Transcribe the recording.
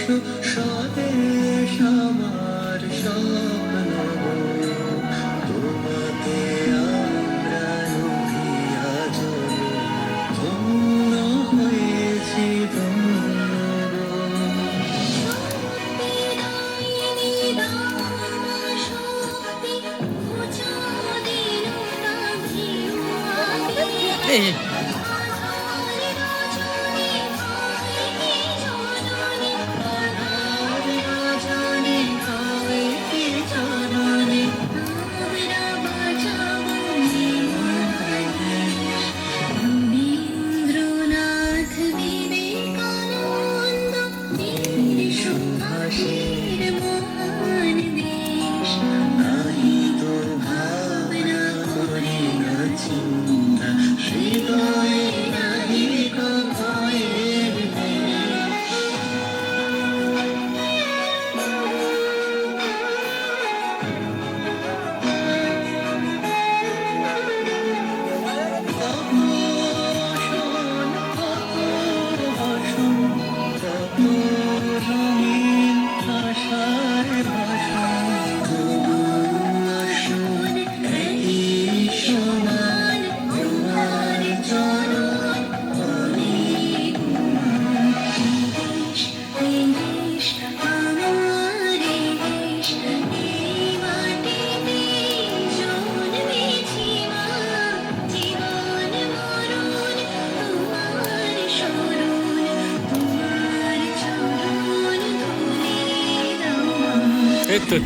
স্বদেশ আমার স্বপ্ন তোমাতে আমরা নভিয়া জনম ধন্য হয়েছি ধন্য এই রবীন্দ্রনাথ বিবেকানন্দ বীর সুভাষের মহান দেশ নাহিত ভাবনা করি না চিন্তা হৃদয়ে নাহিক ভয়ের দেশ দেশ আমার দেশ এই মাটিতে জন্মেছি মা জীবন মরণ তোমার শরণ তোমার চরণ ধরে দাও মা। এই তো